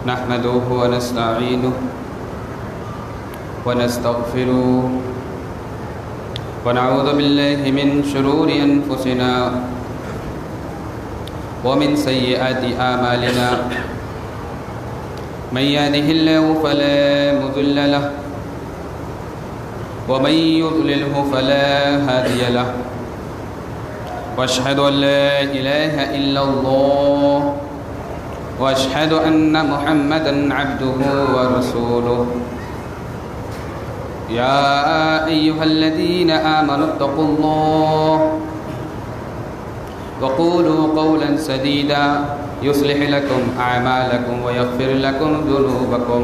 نحمده ونستعينه ونستغفره ونعوذ بالله من شرور أنفسنا ومن سيئات أعمالنا من يهده الله فلا مضل له ومن يضلله فلا هادي له واشهد ان لا اله الا الله واشهد ان محمدا عبده ورسوله يا ايها الذين امنوا اتقوا الله وقولوا قولا سديدا يصلح لكم اعمالكم ويغفر لكم ذنوبكم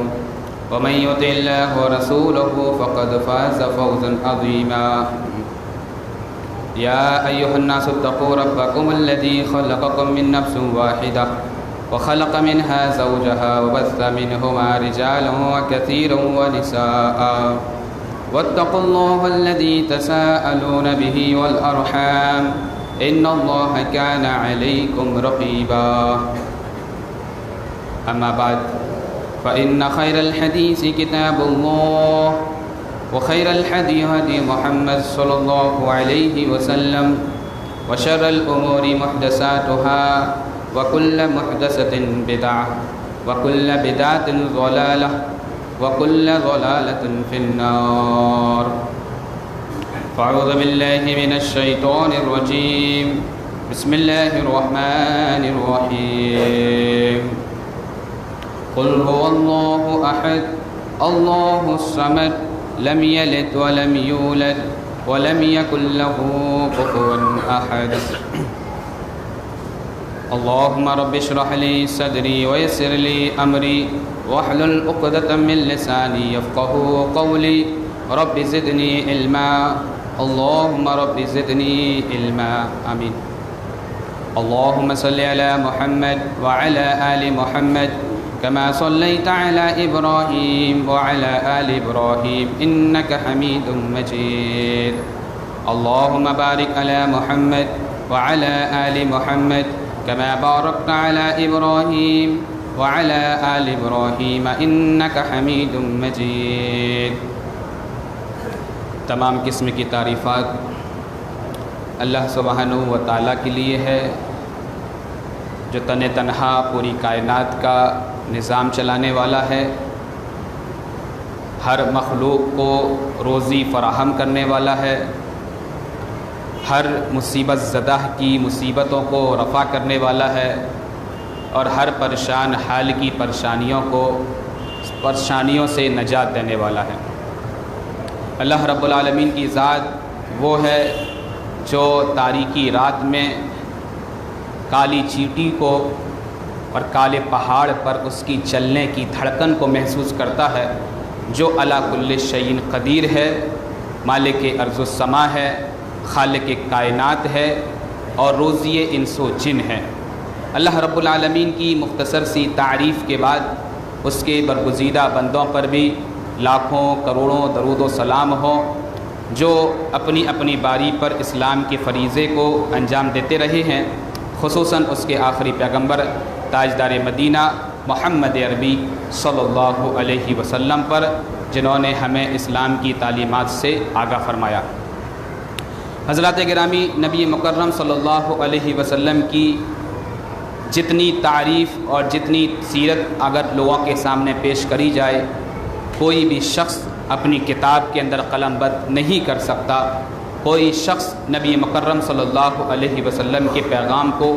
ومن يطع الله ورسوله فقد فاز فوزا عظيما يا أيها الناس اتقوا ربكم الذي خلقكم من نفس واحدة وخلق منها زوجها وبث منهما رجالا كثيرا ونساء واتقوا الله الذي تساءلون به والأرحام إن الله كان عليكم رقيبا أما بعد فإن خير الحديث كتاب الله وخير الهدي هدي محمد صلى الله عليه وسلم وشر الأمور محدثاتها وكل محدثة بدعة وكل بدعة ضلالة وكل ضلالة في النار فأعوذ بالله من الشيطان الرجيم بسم الله الرحمن الرحيم قل هو الله أحد الله الصمد لم يلد ولم يولد ولم يكن له كفوا أحد اللهم رب اشرح لي صدري ويسر لي أمري واحلل عقدة من لساني يفقهوا قولي رب زدني علما اللهم رب زدني علما آمين اللهم صل على محمد وعلى آل محمد كما صليت على إبراهيم وعلى آل إبراهيم إنك حميد مجيد اللهم بارك على محمد وعلى آل محمد كما باركت على إبراهيم وعلى آل إبراهيم إنك حميد مجيد تمام قسم کی تعریفات اللہ سبحانہ و تعالیٰ کے لیے ہے جو تنہا پوری کائنات کا نظام چلانے والا ہے، ہر مخلوق کو روزی فراہم کرنے والا ہے، ہر مصیبت زدہ کی مصیبتوں کو رفع کرنے والا ہے اور ہر پریشان حال کی پریشانیوں سے نجات دینے والا ہے۔ اللہ رب العالمین کی ذات وہ ہے جو تاریکی رات میں کالی چیٹی کو اور کالے پہاڑ پر اس کی چلنے کی دھڑکن کو محسوس کرتا ہے، جو علی کل شیء قدیر ہے، مالک ارض و سما ہے، خالق کائنات ہے اور روزی انس و جن ہے۔ اللہ رب العالمین کی مختصر سی تعریف کے بعد اس کے برگزیدہ بندوں پر بھی لاکھوں کروڑوں درود و سلام ہو، جو اپنی اپنی باری پر اسلام کے فریضے کو انجام دیتے رہے ہیں، خصوصاً اس کے آخری پیغمبر تاجدار مدینہ محمد عربی صلی اللہ علیہ وسلم پر، جنہوں نے ہمیں اسلام کی تعلیمات سے آگاہ فرمایا۔ حضرات گرامی، نبی مکرم صلی اللہ علیہ وسلم کی جتنی تعریف اور جتنی سیرت اگر لوگوں کے سامنے پیش کری جائے، کوئی بھی شخص اپنی کتاب کے اندر قلم بند نہیں کر سکتا، کوئی شخص نبی مکرم صلی اللہ علیہ وسلم کے پیغام کو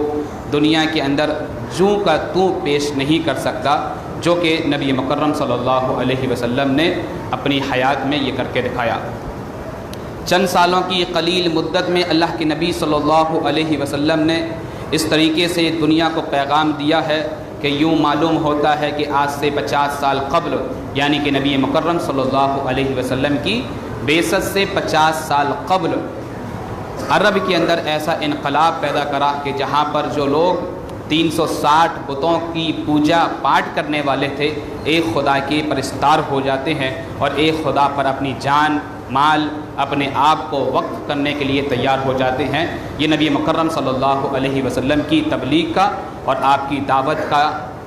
دنیا کے اندر جوں کا توں پیش نہیں کر سکتا جو کہ نبی مکرم صلی اللہ علیہ وسلم نے اپنی حیات میں یہ کر کے دکھایا۔ چند سالوں کی قلیل مدت میں اللہ کے نبی صلی اللہ علیہ وسلم نے اس طریقے سے دنیا کو پیغام دیا ہے کہ یوں معلوم ہوتا ہے کہ آج سے 50 سال قبل، یعنی کہ نبی مکرم صلی اللہ علیہ وسلم کی بعثت سے 50 سال قبل عرب کے اندر ایسا انقلاب پیدا کرا کہ جہاں پر جو لوگ 360 بتوں کی پوجا پاٹ کرنے والے تھے، ایک خدا کے پرستار ہو جاتے ہیں اور ایک خدا پر اپنی جان مال اپنے آپ کو وقف کرنے کے لیے تیار ہو جاتے ہیں۔ یہ نبی مکرم صلی اللہ علیہ وسلم کی تبلیغ کا اور آپ کی دعوت کا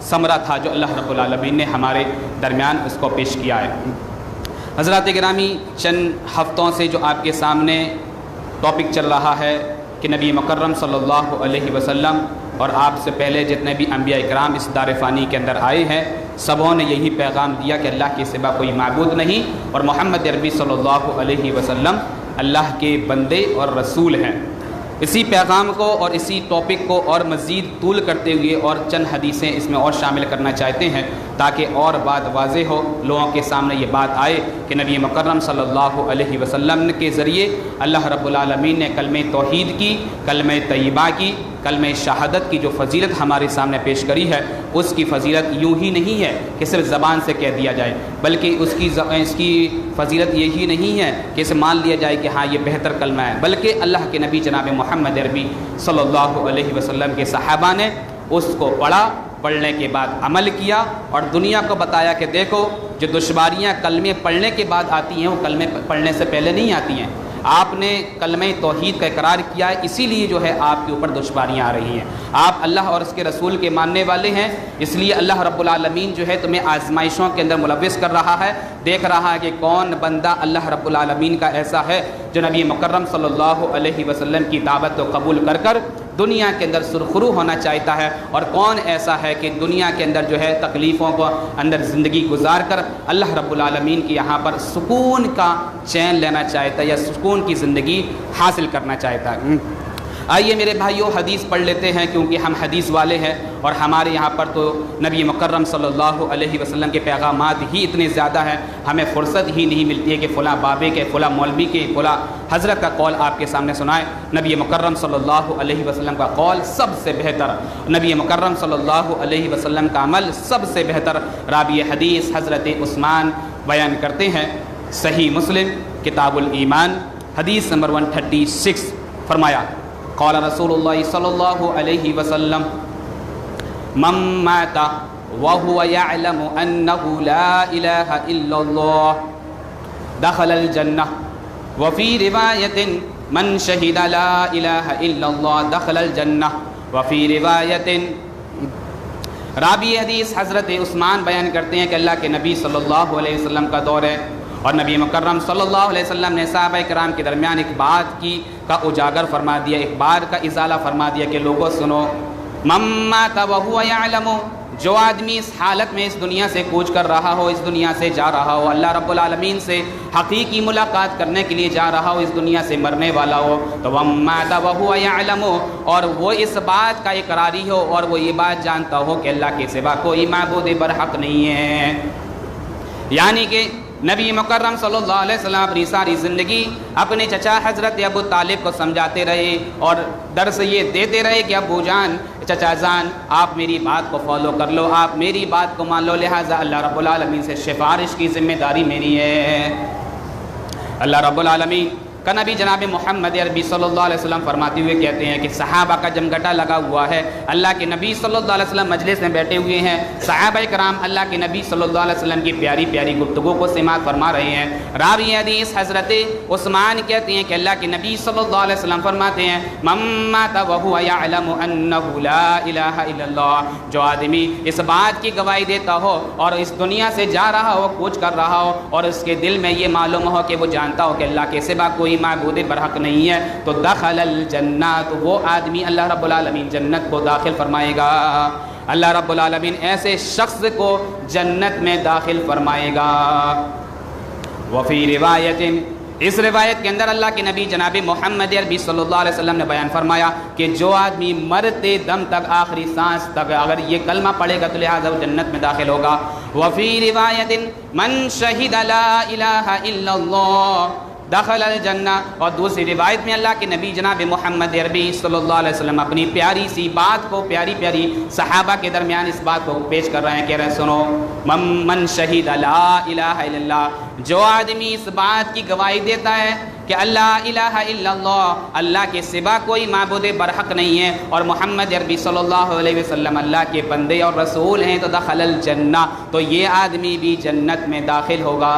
ثمرہ تھا جو اللہ رب العالمین نے ہمارے درمیان اس کو پیش کیا ہے۔ حضرات گرامی، چند ہفتوں سے جو آپ کے سامنے ٹاپک چل رہا ہے کہ نبی مکرم صلی اللہ علیہ وسلم اور آپ سے پہلے جتنے بھی انبیاء اکرام اس دار فانی کے اندر آئے ہیں، سبوں نے یہی پیغام دیا کہ اللہ کے سوا کوئی معبود نہیں اور محمد عربی صلی اللہ علیہ وسلم اللہ کے بندے اور رسول ہیں۔ اسی پیغام کو اور اسی ٹاپک کو اور مزید طول کرتے ہوئے اور چند حدیثیں اس میں اور شامل کرنا چاہتے ہیں تاکہ اور بات واضح ہو، لوگوں کے سامنے یہ بات آئے کہ نبی مکرم صلی اللہ علیہ وسلم کے ذریعے اللہ رب العالمین نے کلمہ توحید کی، کلمہ طیبہ کی، کلمہ شہادت کی جو فضیلت ہمارے سامنے پیش کری ہے، اس کی فضیلت یوں ہی نہیں ہے کہ صرف زبان سے کہہ دیا جائے، بلکہ اس کی فضیلت یہی نہیں ہے کہ اسے مان لیا جائے کہ ہاں یہ بہتر کلمہ ہے، بلکہ اللہ کے نبی جناب محمد عربی صلی اللہ علیہ وسلم کے صحابہ نے اس کو پڑھا، پڑھنے کے بعد عمل کیا اور دنیا کو بتایا کہ دیکھو جو دشواریاں کلمے پڑھنے کے بعد آتی ہیں وہ کلمے پڑھنے سے پہلے نہیں آتی ہیں۔ آپ نے کلمہ توحید کا اقرار کیا ہے، اسی لیے جو ہے آپ کے اوپر دشواریاں آ رہی ہیں۔ آپ اللہ اور اس کے رسول کے ماننے والے ہیں، اس لیے اللہ رب العالمین جو ہے تمہیں آزمائشوں کے اندر ملوث کر رہا ہے، دیکھ رہا ہے کہ کون بندہ اللہ رب العالمین کا ایسا ہے جو نبی مکرم صلی اللہ علیہ وسلم کی دعوت کو قبول کر کر دنیا کے اندر سرخرو ہونا چاہتا ہے، اور کون ایسا ہے کہ دنیا کے اندر جو ہے تکلیفوں کو اندر زندگی گزار کر اللہ رب العالمین کی یہاں پر سکون کا چین لینا چاہتا ہے یا سکون کی زندگی حاصل کرنا چاہتا ہے۔ آئیے میرے بھائیوں حدیث پڑھ لیتے ہیں، کیونکہ ہم حدیث والے ہیں اور ہمارے یہاں پر تو نبی مکرم صلی اللہ علیہ وسلم کے پیغامات ہی اتنے زیادہ ہیں، ہمیں فرصت ہی نہیں ملتی ہے کہ فلاں بابے کے، فلاں مولوی کے، فلاں حضرت کا قول آپ کے سامنے سنائیں۔ نبی مکرم صلی اللہ علیہ وسلم کا قول سب سے بہتر، نبی مکرم صلی اللہ علیہ وسلم کا عمل سب سے بہتر۔ راوی حدیث حضرت عثمان بیان کرتے ہیں، صحیح مسلم کتاب الایمان حدیث نمبر 136، فرمایا قال رسول اللہ صلی اللہ علیہ وسلم من مات وهو يعلم انه لا اله الا الله دخل الجنہ وفی روایت من شہد لا الہ الا اللہ دخل الجنہ وفی روایت۔ راوی حدیث حضرت عثمان بیان کرتے ہیں کہ اللہ کے نبی صلی اللہ علیہ وسلم کا دور ہے اور نبی مکرم صلی اللہ علیہ وسلم نے صحابہ کرام کے درمیان ایک بات کا اجاگر فرما دیا، ایک بات کا ازالہ فرما دیا کہ لوگوں سنو، من مات وهو يعلم، جو آدمی اس حالت میں اس دنیا سے کوچ کر رہا ہو، اس دنیا سے جا رہا ہو، اللہ رب العالمین سے حقیقی ملاقات کرنے کے لیے جا رہا ہو، اس دنیا سے مرنے والا ہو، تو من مات وهو يعلم، اور وہ اس بات کا اقراری ہو اور وہ یہ بات جانتا ہو کہ اللہ کے سوا کوئی معبود برحق نہیں ہے، یعنی کہ نبی مکرم صلی اللہ علیہ وسلم اپنی ساری زندگی اپنے چچا حضرت ابو طالب کو سمجھاتے رہے اور درس یہ دیتے رہے کہ ابو جان، چچا جان، آپ میری بات کو فالو کر لو، آپ میری بات کو مان لو، لہٰذا اللہ رب العالمین سے سفارش کی ذمہ داری میری ہے۔ اللہ رب العالمین کا نبی جناب محمد عربی صلی اللہ علیہ وسلم فرماتے ہوئے کہتے ہیں کہ صحابہ کا جمگٹا لگا ہوا ہے، اللہ کے نبی صلی اللہ علیہ وسلم مجلس میں بیٹھے ہوئے ہیں، صحابہ کرام اللہ کے نبی صلی اللہ علیہ وسلم کی پیاری پیاری گفتگو کو سماعت فرما رہے ہیں۔ راوی حدیث حضرت عثمان کہتے ہیں کہ اللہ کے نبی صلی اللہ علیہ وسلم فرماتے ہیں من مات وهو يعلم انه لا الہ الا اللہ، جو آدمی اس بات کی گواہی دیتا ہو اور اس دنیا سے جا رہا ہو، کوچ کر رہا ہو اور اس کے دل میں یہ معلوم ہو کہ وہ جانتا ہو کہ اللہ کے سوا کوئی معبود برحق نہیں ہے، تو دخل الجنہ، تو وہ آدمی اللہ رب العالمین جنت کو داخل فرمائے گا، اللہ رب العالمین ایسے شخص کو جنت میں داخل فرمائے گا۔ وفی روایت، اس روایت کے اندر اللہ کے نبی جناب محمد عربی صلی اللہ علیہ وسلم نے بیان فرمایا کہ جو آدمی مرتے دم تک، آخری سانس تک اگر یہ کلمہ پڑھے گا تو لہٰذا وہ جنت میں داخل ہوگا۔ وفی روایت من شہد لا الہ الا اللہ دخل الجنہ، اور دوسری روایت میں اللہ کے نبی جناب محمد عربی صلی اللہ علیہ وسلم اپنی پیاری سی بات کو، پیاری پیاری صحابہ کے درمیان اس بات کو پیش کر رہے ہیں، کہہ رہے ہیں سنو، من شہید لا الہ الا اللہ، جو آدمی اس بات کی گواہی دیتا ہے کہ اللہ الہ الا اللہ، اللہ کے سوا کوئی معبود برحق نہیں ہے اور محمد عربی صلی اللہ علیہ وسلم اللہ کے بندے اور رسول ہیں، تو دخل الجنہ، تو یہ آدمی بھی جنت میں داخل ہوگا۔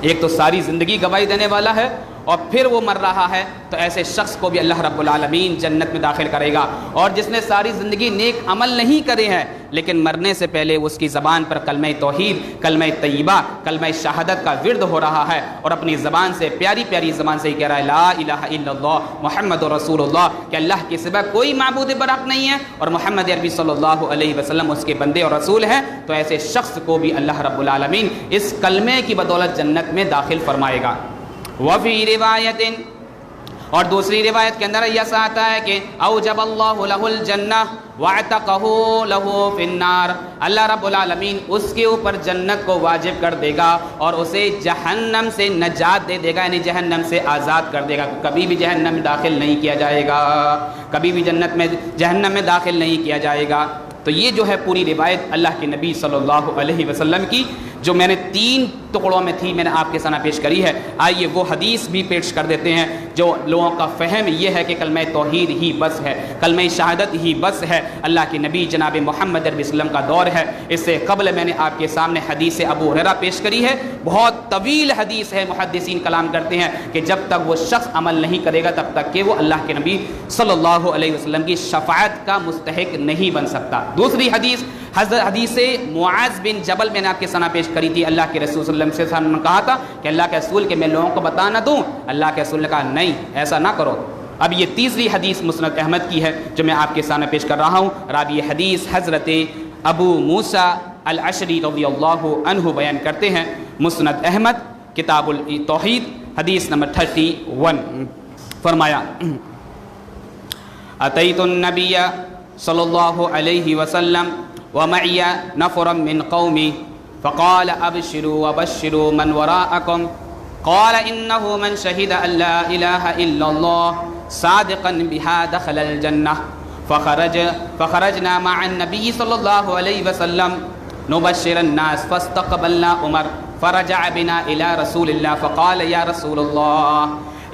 ایک تو ساری زندگی گواہی دینے والا ہے اور پھر وہ مر رہا ہے تو ایسے شخص کو بھی اللہ رب العالمین جنت میں داخل کرے گا۔ اور جس نے ساری زندگی نیک عمل نہیں کرے ہیں لیکن مرنے سے پہلے اس کی زبان پر کلمہ توحید، کلمہ طیبہ، کلمہ شہادت کا ورد ہو رہا ہے اور اپنی زبان سے پیاری پیاری زبان سے کہہ رہا ہے لا الہ الا اللہ محمد رسول اللہ، کہ اللہ کے سوا کوئی معبود برحق نہیں ہے اور محمد عربی صلی اللہ علیہ وسلم اس کے بندے اور رسول ہیں، تو ایسے شخص کو بھی اللہ رب العالمین اس کلمے کی بدولت جنت میں داخل فرمائے گا۔ وفی روایت، اور دوسری روایت کے اندر یہ آتا ہے کہ اوجب اللہ لہ الجنہ واعتقہ لہ فی النار، اللہ رب العالمین اس کے اوپر جنت کو واجب کر دے گا اور اسے جہنم سے نجات دے دے گا، یعنی جہنم سے آزاد کر دے گا، کبھی بھی جہنم میں داخل نہیں کیا جائے گا، کبھی بھی جہنم میں داخل نہیں کیا جائے گا۔ تو یہ جو ہے پوری روایت اللہ کے نبی صلی اللہ علیہ وسلم کی، جو میں نے 3 ٹکڑوں میں تھی، میں نے آپ کے سامنے پیش کری ہے۔ آئیے وہ حدیث بھی پیش کر دیتے ہیں جو لوگوں کا فہم یہ ہے کہ کلمہ توحید ہی بس ہے، کلمہ شہادت ہی بس ہے، اللہ کے نبی جناب محمد عربی وسلم کا دور ہے۔ اس سے قبل میں نے آپ کے سامنے حدیث ابو ہریرہ پیش کری ہے، بہت طویل حدیث ہے، محدثین کلام کرتے ہیں کہ جب تک وہ شخص عمل نہیں کرے گا تب تک کہ وہ اللہ کے نبی صلی اللہ علیہ وسلم کی شفاعت کا مستحق نہیں بن سکتا۔ دوسری حدیث حدیث معاذ بن جبل میں نے آپ کے سامنے پیش کری تھی، اللہ کے رسول صلی اللہ علیہ وسلم نے کہا تھا کہ اللہ کے رسول کہ میں لوگوں کو بتا نہ دوں، اللہ کے رسول نے کہا نہیں ایسا نہ کرو۔ اب یہ تیسری حدیث مسند احمد کی ہے جو میں آپ کے سامنے پیش کر رہا ہوں۔ راوی حدیث حضرت ابو موسیٰ الاشعری رضی اللہ عنہ بیان کرتے ہیں، مسند احمد کتاب التوحید حدیث نمبر 31، فرمایا اتیت النبی صلی اللہ علیہ وسلم ومعی نفر من قومی فقال ابشروا وبشروا من وراءکم قال انه من شهد ان لا اله الا الله صادقا بها دخل الجنہ فخرجنا مع النبي صلى الله عليه وسلم نبشر الناس فاستقبلنا عمر فرجع بنا الى رسول الله فقال يا رسول الله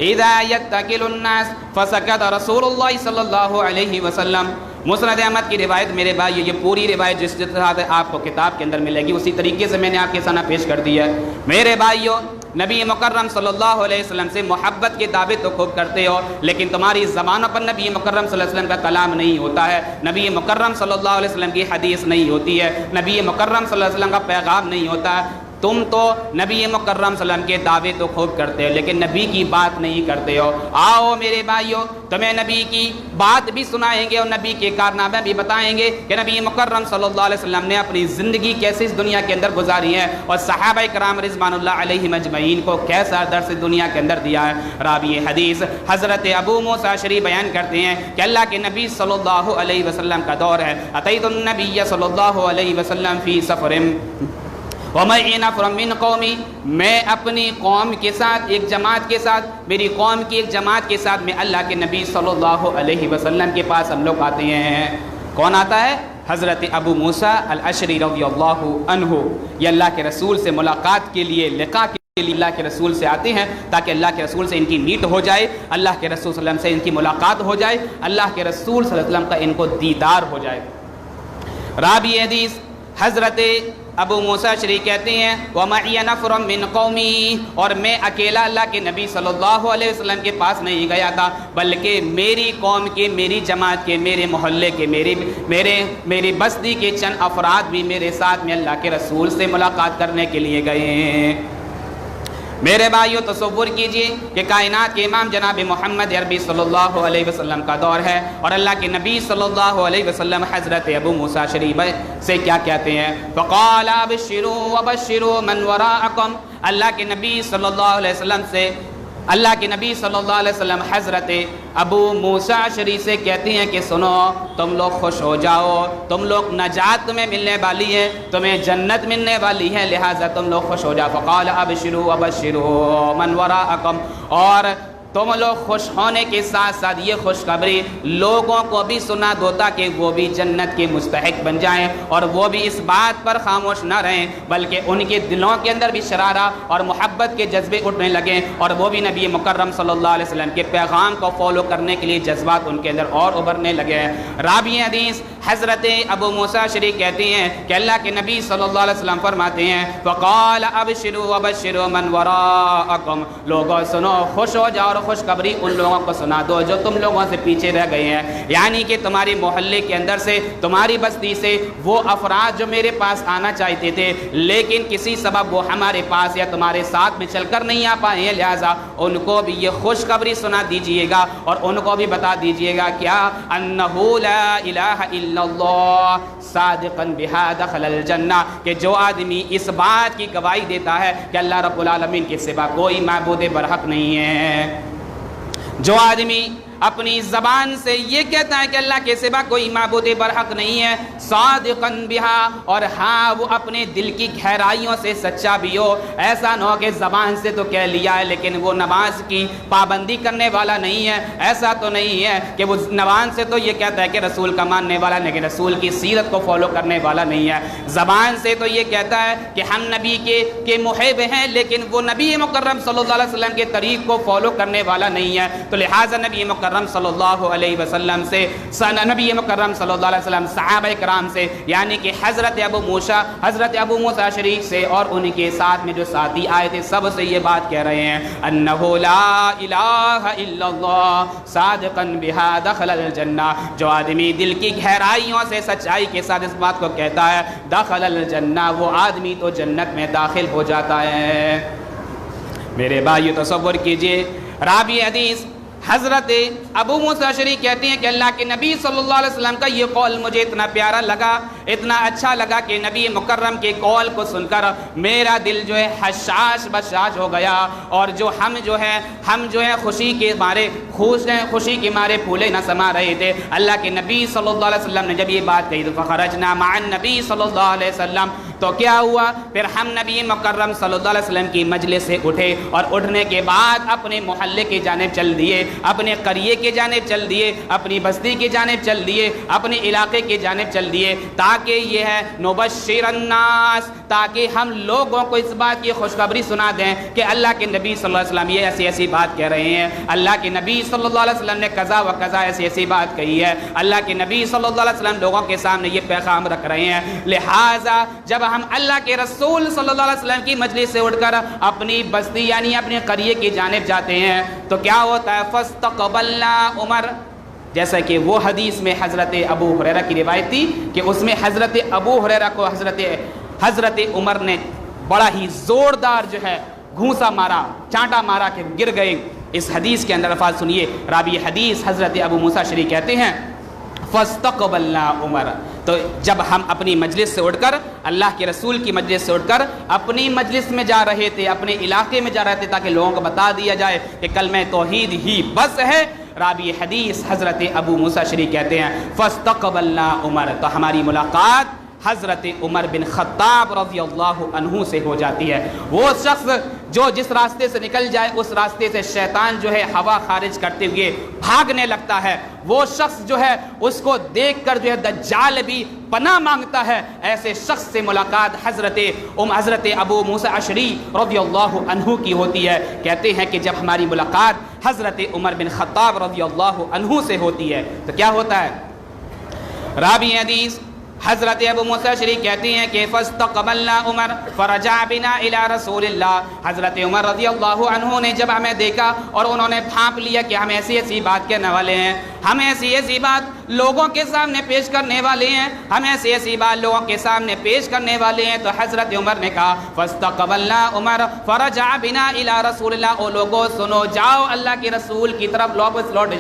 اذا يتكل الناس فسكت رسول الله صلی اللہ علیہ وسلم۔ مسند احمد کی روایت میرے بھائی، یہ پوری روایت جس طرح آپ کو کتاب کے اندر ملے گی اسی طریقے سے میں نے آپ کے سامنے پیش کر دی ہے۔ میرے بھائیو، نبی مکرم صلی اللہ علیہ وسلم سے محبت کے دعوے تو خوب کرتے ہو لیکن تمہاری زبانوں پر نبی مکرم صلی اللہ علیہ وسلم کا کلام نہیں ہوتا ہے، نبی مکرم صلی اللہ علیہ وسلم کی حدیث نہیں ہوتی ہے، نبی مکرم صلی اللہ علیہ وسلم کا پیغام نہیں ہوتا ہے۔ تم تو نبی مکرم صلی اللہ علیہ وسلم کے دعوے تو خوب کرتے ہو لیکن نبی کی بات نہیں کرتے ہو۔ آؤ میرے بھائیو، تمہیں نبی کی بات بھی سنائیں گے اور نبی کے کارنامے بھی بتائیں گے کہ نبی مکرم صلی اللہ علیہ وسلم نے اپنی زندگی کیسے اس دنیا کے اندر گزاری ہے اور صحابہ کرام رضوان اللہ علیہم اجمعین کو کیسا درس دنیا کے اندر دیا ہے۔ راوی حدیث حضرت ابو موسیٰ الاشعری بیان کرتے ہیں کہ اللہ کے نبی صلی اللہ علیہ وسلم کا دور ہے، اتیت النبی صلی اللہ علیہ وسلم فی سفر وَمَعِي نَفْرٌ مِّن قَوْمِي، میں اپنی قوم کے ساتھ ایک جماعت کے ساتھ، میری قوم کی ایک جماعت کے ساتھ میں اللہ کے نبی صلی اللہ علیہ وسلم کے پاس ہم لوگ آتے ہیں۔ کون آتا ہے؟ حضرت ابو موسیٰ الاشعری رضی اللہ عنہ، یہ اللہ کے رسول سے ملاقات کے لیے، لقاء کے لیے اللہ کے رسول سے آتے ہیں تاکہ اللہ کے رسول سے ان کی میٹ ہو جائے، اللہ کے رسول صلی اللہ علیہ وسلم سے ان کی ملاقات ہو جائے، اللہ کے رسول صلی اللہ علیہ وسلم کا ان کو دیدار ہو جائے۔ راوی حدیث حضرت ابو موسیٰ الاشعری کہتے ہیں وَمَعِيَ نَفْرٌ مِّن قَوْمِي، اور میں اکیلا اللہ کے نبی صلی اللہ علیہ وسلم کے پاس نہیں گیا تھا بلکہ میری قوم کے، میری جماعت کے، میرے محلے کے، میری بستی کے چند افراد بھی میرے ساتھ میں اللہ کے رسول سے ملاقات کرنے کے لیے گئے ہیں۔ میرے بھائیو تصور کیجئے کہ کائنات کے امام جناب محمد عربی صلی اللہ علیہ وسلم کا دور ہے اور اللہ کے نبی صلی اللہ علیہ وسلم حضرت ابو موسیٰ الاشعری سے کیا کہتے ہیں؟ فقال ابشروا وبشروا من وراءکم، اللہ کے نبی صلی اللہ علیہ وسلم سے، اللہ کے نبی صلی اللہ علیہ وسلم حضرت ابو موسیٰ الاشعری سے کہتے ہیں کہ سنو، تم لوگ خوش ہو جاؤ، تم لوگ نجات تمہیں ملنے والی ہے، تمہیں جنت ملنے والی ہے، لہٰذا تم لوگ خوش ہو جاؤ۔ فقال ابشروا وبشروا من وراءکم، اور تم لوگ خوش ہونے کے ساتھ ساتھ یہ خوشخبری لوگوں کو بھی سنا دو تاکہ وہ بھی جنت کے مستحق بن جائیں اور وہ بھی اس بات پر خاموش نہ رہیں بلکہ ان کے دلوں کے اندر بھی شرارہ اور محبت کے جذبے اٹھنے لگیں اور وہ بھی نبی مکرم صلی اللہ علیہ وسلم کے پیغام کو فالو کرنے کے لیے جذبات ان کے اندر اور ابھرنے لگے۔ راوی حدیث حضرت ابو موسیٰ اشعری کہتے ہیں کہ اللہ کے نبی صلی اللہ علیہ وسلم فرماتے ہیں فقال ابشروا وبشروا من وراءکم، لوگوں سنو، خوش ہو جاؤ اور خوشخبری ان لوگوں کو سنا دو جو تم لوگوں سے پیچھے رہ گئے ہیں، یعنی کہ تمہاری محلے کے اندر سے، تمہاری بستی سے وہ افراد جو میرے پاس آنا چاہتے تھے لیکن کسی سبب وہ ہمارے پاس یا تمہارے ساتھ میں چل کر نہیں آ پائے ہیں، لہٰذا ان کو بھی یہ خوشخبری سنا دیجئے گا اور ان کو بھی بتا دیجئے گا کیا انہو لا الہ الا اللہ صادقا بہا دخل الجنہ، کہ جو آدمی اس بات کی گواہی دیتا ہے کہ اللہ رب العالمین کے سوا کوئی معبود برحق نہیں ہے، جو آدمی اپنی زبان سے یہ کہتا ہے کہ اللہ کے سوا کوئی معبود برحق نہیں ہے، صادقاً بہا، اور ہاں وہ اپنے دل کی گہرائیوں سے سچا بھی ہو، ایسا نہ ہو کہ زبان سے تو کہہ لیا ہے لیکن وہ نماز کی پابندی کرنے والا نہیں ہے، ایسا تو نہیں ہے کہ وہ زبان سے تو یہ کہتا ہے کہ رسول کا ماننے والا لیکن رسول کی سیرت کو فالو کرنے والا نہیں ہے، زبان سے تو یہ کہتا ہے کہ ہم نبی کے محب ہیں لیکن وہ نبی مکرم صلی اللہ علیہ وسلم کے طریق کو فالو کرنے والا نہیں ہے، تو لہٰذا نبی مکرم صلی اللہ علیہ وسلم سے، نبی مکرم صلی اللہ علیہ وسلم صحابہ کرام سے، یعنی کہ حضرت ابو موسیٰ اشعری سے اور ان کے ساتھ میں جو ساتھی آئے تھے سب سے یہ بات کہہ رہے ہیں انہو لا الہ الا اللہ صادقا بہا دخل الجنہ، جو آدمی دل کی گہرائیوں سے سچائی کے ساتھ اس بات کو کہتا ہے دخل الجنہ، وہ آدمی تو جنت میں داخل ہو جاتا ہے۔ میرے بھائیو تصور کیجئے، راوی حدیث حضرت ابو موسیٰ اشعری کہتے ہیں کہ اللہ کے نبی صلی اللہ علیہ وسلم کا یہ قول مجھے اتنا پیارا لگا، اتنا اچھا لگا کہ نبی مکرم کے قول کو سن کر میرا دل جو ہے حشاش بشاش ہو گیا، اور جو ہم جو ہے خوشی کے مارے خوشی کے مارے پھولے نہ سما رہے تھے۔ اللہ کے نبی صلی اللہ علیہ وسلم نے جب یہ بات کہی تو فخرجنا مع النبی صلی اللہ علیہ وسلم، تو کیا ہوا، پھر ہم نبی مکرم صلی اللہ علیہ وسلم کی مجلس سے اٹھے اور اٹھنے کے بعد اپنے محلے کی جانب چل دیے، اپنے قریے کی جانب چل دیے، اپنی بستی کی جانب چل دیے، اپنے علاقے کی جانب چل دیے، تاکہ یہ ہے نبشر الناس، تاکہ ہم لوگوں کو اس بات کی خوشخبری سنا دیں کہ اللہ کے نبی صلی اللہ علیہ وسلم یہ ایسی ایسی بات کہہ رہے ہیں، اللہ کے نبی صلی اللہ علیہ وسلم نے قضا و قضا ایسی ایسی بات کہی ہے، اللہ کے نبی صلی اللہ علیہ وسلم لوگوں کے سامنے یہ پیغام رکھ رہے ہیں، لہٰذا جب ہم اللہ کے رسول صلی اللہ علیہ وسلم کی مجلس سے اٹھ کر اپنی بستی یعنی اپنے قریے کی جانب جاتے ہیں تو کیا ہوتا ہے فاستقبلنا عمر، جیسا کہ وہ حدیث میں حضرت ابو ہریرہ کی روایت تھی کہ اس میں حضرت ابو ہریرہ کو حضرت عمر نے بڑا ہی زوردار جو ہے گھونسا مارا، چانٹا مارا کہ گر گئے۔ اس حدیث کے اندر الفاظ سنیے، راوی حدیث حضرت ابو موسیٰ اشعری کہتے ہیں فاستقبلنا عمر، تو جب ہم اپنی مجلس سے اٹھ کر اللہ کے رسول کی مجلس سے اٹھ کر اپنی مجلس میں جا رہے تھے، اپنے علاقے میں جا رہے تھے تاکہ لوگوں کو بتا دیا جائے کہ کلمہ توحید ہی بس ہے، راوی حدیث حضرت ابو موسیٰ اشعری کہتے ہیں فاستقبلنا عمر، تو ہماری ملاقات حضرت عمر بن خطاب رضی اللہ عنہ سے ہو جاتی ہے۔ وہ شخص جو جس راستے سے نکل جائے اس راستے سے شیطان جو ہے ہوا خارج کرتے ہوئے بھاگنے لگتا ہے، وہ شخص جو ہے اس کو دیکھ کر جو ہے دجال بھی پناہ مانگتا ہے، ایسے شخص سے ملاقات حضرت ابو موسیٰ اشعری رضی اللہ عنہ کی ہوتی ہے۔ کہتے ہیں کہ جب ہماری ملاقات حضرت عمر بن خطاب رضی اللہ عنہ سے ہوتی ہے تو کیا ہوتا ہے، راوی حدیث حضرت ابو موسیٰ اشعری کہتے ہیں کہ فاستقبلنا عمر فرجع بنا الى رسول اللہ، حضرت عمر رضی اللہ عنہ نے جب ہمیں دیکھا اور انہوں نے بھانپ لیا کہ ہم ایسی ایسی بات کہنے والے ہیں، ہم ایسی ایسی بات لوگوں کے سامنے پیش کرنے والے ہیں، ہم ایسی ایسی بات لوگوں کے سامنے پیش کرنے والے ہیں، تو حضرت عمر نے کہا فاستقبلنا عمر فرجع بنا الى رسول اللہ، او لوگوں سنو، جاؤ اللہ کے رسول کی طرف واپس لوٹ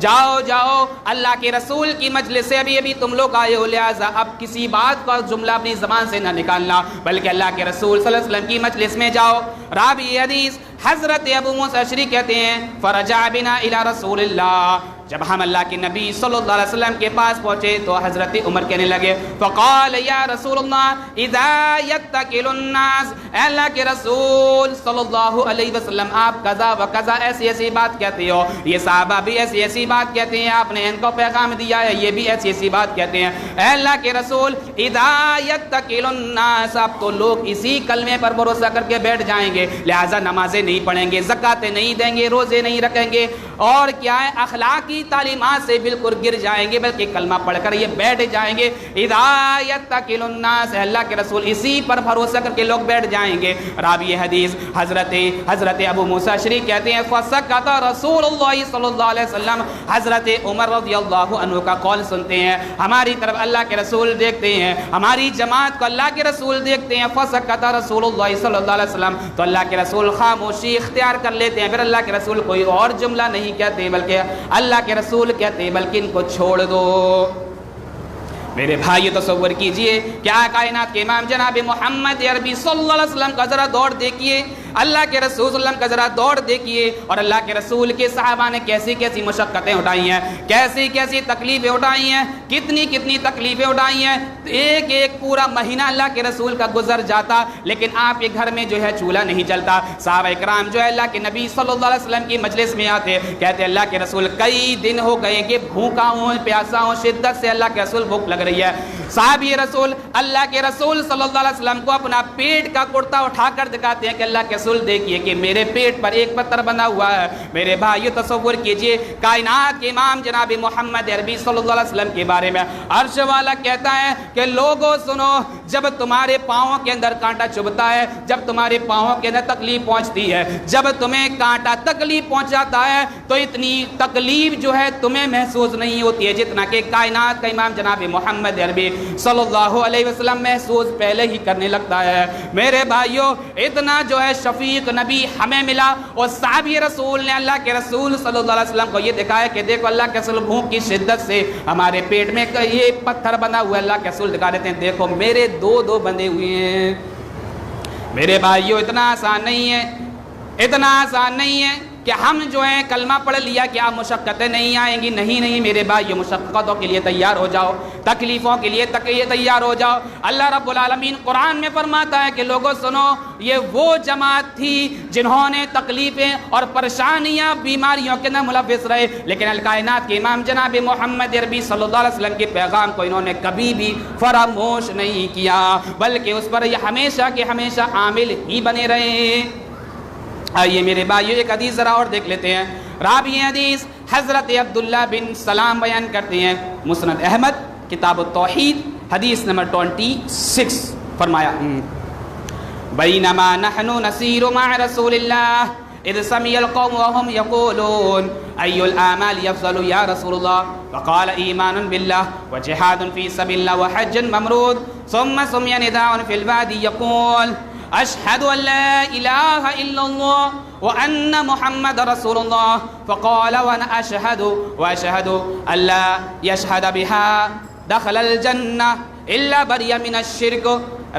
جاؤ اللہ کے رسول کی مجلس سے ابھی تم لوگ آئے ہو، لہٰذا اب کسی بات کا جملہ اپنی زبان سے نہ نکالنا بلکہ اللہ کے رسول صلی اللہ علیہ وسلم کی مجلس میں جاؤ۔ راوی حدیث حضرت ابو موسیٰ اشعری کہتے ہیں فرجع بنا الى رسول اللہ، جب ہم اللہ کے نبی صلی اللہ علیہ وسلم کے پاس پہنچے تو حضرت عمر کہنے لگے فقال یا رسول اللہ اذا یتکل الناس، اے اللہ کے رسول صلی اللہ علیہ وسلم آپ قضا و قضا ایسی ایسی بات کہتے ہو، یہ صحابہ بھی ایسی ایسی بات کہتے ہیں، آپ نے ان کو پیغام دیا ہے یہ بھی ایسی ایسی بات کہتے ہیں، اے اللہ کے رسول اذا یتکل الناس، اب تو لوگ اسی کلمے پر بھروسہ کر کے بیٹھ جائیں گے، لہٰذا نمازیں نہیں پڑھیں گے، زکاتیں نہیں دیں گے، روزے نہیں رکھیں گے، اور کیا ہے اخلاقی کی تعلیمات سے بالکل گر جائیں گے بلکہ کلمہ پڑھ کر یہ بیٹھ جائیں گے. اذا یتکل الناس, اللہ کے رسول اسی پر بھروسہ کر کے لوگ بیٹھ جائیں گے. راوی حدیث حضرت ابو موسیٰ شریف کہتے ہیں فسکت رسول اللہ صلی اللہ علیہ وسلم, حضرت عمر رضی اللہ عنہ کا قول سنتے ہیں, ہماری طرف اللہ کے رسول دیکھتے ہیں, ہماری جماعت کو اللہ کے رسول دیکھتے ہیں. فسکت رسول اللہ صلی اللہ علیہ وسلم, تو اللہ کے رسول خاموشی اختیار کر لیتے ہیں. پھر اللہ کے رسول کوئی اور جملہ نہیں کہتے بلکہ اللہ کے رسول کہتے ہیں بلکہ ان کو چھوڑ دو. میرے بھائی تصور کیجئے کیا کائنات کے امام جناب محمد عربی صلی اللہ علیہ وسلم کا ذرا دور دیکھیے, اللہ کے رسول صلی اللہ علیہ وسلم کا ذرا دور دیکھیے, اور اللہ کے رسول کے صحابہ نے کیسی کیسی مشقتیں اٹھائی ہیں, کیسی کیسی تکلیفیں اٹھائی ہیں, کتنی کتنی تکلیفیں اٹھائی ہیں. ایک ایک پورا مہینہ اللہ کے رسول کا گزر جاتا لیکن آپ کے گھر میں جو ہے چولہا نہیں جلتا. صحابہ کرام جو ہے اللہ کے نبی صلی اللہ علیہ وسلم کی مجلس میں آتے, کہتے اللہ کے رسول کئی دن ہو گئے کہ بھوکا ہوں, پیاسا ہوں, شدت سے اللہ کے رسول بھوک لگ رہی ہے. صحابی رسول اللہ کے رسول صلی اللہ علیہ وسلم کو اپنا پیٹ کا کرتا اٹھا کر دکھاتے ہیں کہ اللہ کے رسول دیکھیے کہ میرے پیٹ پر ایک پتھر بنا ہوا ہے. میرے بھائیو تصور کیجئے کائنات کے امام جناب محمد عربی صلی اللہ علیہ وسلم کے بارے میں عرش والا کہتا ہے کہ لوگوں سنو, جب تمہارے پاؤں کے اندر کانٹا چبھتا ہے, جب تمہارے پاؤں کے اندر تکلیف پہنچتی ہے, جب تمہیں کانٹا تکلیف پہنچاتا ہے تو اتنی تکلیف جو ہے تمہیں محسوس نہیں ہوتی ہے جتنا کہ کائنات کا امام جناب محمد عربی صلی اللہ علیہ وسلم محسوس پہلے ہی کرنے لگتا ہے. میرے بھائیو اتنا جو ہے شفیق نبی ہمیں ملا, اور صحابی رسول نے اللہ کے رسول صلی اللہ علیہ وسلم کو یہ دکھایا کہ دیکھو اللہ کے رسول بھوک کی شدت سے ہمارے پیٹ میں یہ پتھر بنا ہوا ہے. اللہ کے رسول دکھا دیتے ہیں دیکھو میرے دو بندے ہوئے ہیں. میرے بھائیو اتنا آسان نہیں ہے, اتنا آسان نہیں ہے کہ ہم جو ہیں کلمہ پڑھ لیا کہ آپ مشقتیں نہیں آئیں گی. نہیں میرے بھائی مشقتوں کے لیے تیار ہو جاؤ, تکلیفوں کے لیے تیار ہو جاؤ. اللہ رب العالمین قرآن میں فرماتا ہے کہ لوگوں سنو, یہ وہ جماعت تھی جنہوں نے تکلیفیں اور پریشانیاں بیماریوں کے اندر ملوث رہے, لیکن الکائنات کے امام جناب محمد عربی صلی اللہ علیہ وسلم کے پیغام کو انہوں نے کبھی بھی فراموش نہیں کیا بلکہ اس پر یہ ہمیشہ کے ہمیشہ عامل ہی بنے رہے. آئیے میرے بھائیو ایک حدیث ذرا اور دیکھ لیتے ہیں. راوی حدیث حضرت عبداللہ بن سلام بیان کرتے ہیں, مسند احمد کتاب التوحید حدیث نمبر 26, فرمایا بینما نحن نسیر مع رسول اللہ اذ سمع القوم وهم يقولون ای الاعمال افضل یا رسول اللہ فقال ایمان باللہ وجہاد فی سبیل اللہ وحج ممرود ثم سمع نداء فی الوادی یقول اشہد ان لا الہ الا اللہ وان محمد رسول اللہ فقال وانا اشہد واشہد ان لا یشہد بها دخل الجنہ الا بری من الشرک.